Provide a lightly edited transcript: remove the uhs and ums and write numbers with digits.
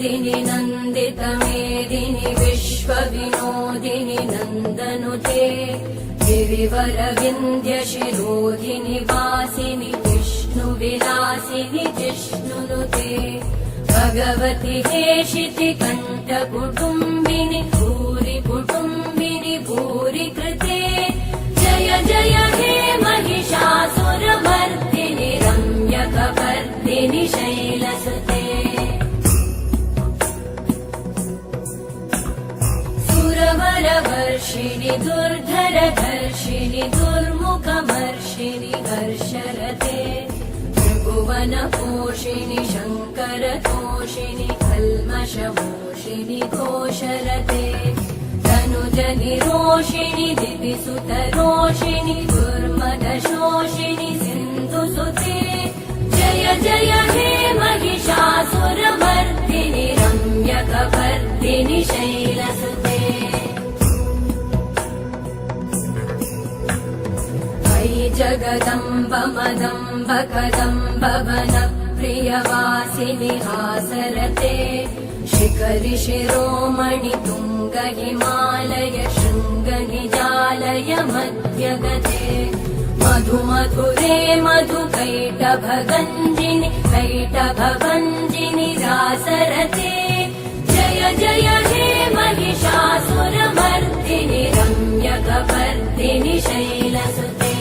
नन्दिनि नन्दितमेदिनि विश्वविनोदिनि नन्दनुते गिरिवरविन्ध्यशिरोधिनि वासिनि विष्णुविलासिनि जिष्णुनुते भगवति हेशिति कण्ठकुटुम्बिनि भूरि कुटुम्बिनि भूरि कृते जय जय हे महिषासुरमर्दिनि रम्यकपर्दिनि शैलसुते सुरवरवर्षिणि दुर्धरधर्षिणि दुर्मुखमर्षिणि हर्षरते त्रिभुवनपोषिणि शङ्करतोषिणि कल्मषमोषिणि घोषरते तनुजनिरोषिणि दिविसुतरोषिणि दुर्मदशोषिणि सिन्धुसुते जय जय हे महिषासुरमर्दिनि रम्यकपर्दिनि शैलसुते अयि जगदम्ब मदम्ब कदम्ब वनप्रियवासिनि हासरते शिखरि शिरोमणि तुङ्ग हिमालय शृङ्ग निजालय मध्यगते मधु मधुरे मधु कैटभगञ्जिनि कैटभभञ्जिनि रासरते जय जय हे महिषासुरमर्दिनि रम्यकपर्दिनि शैलसुते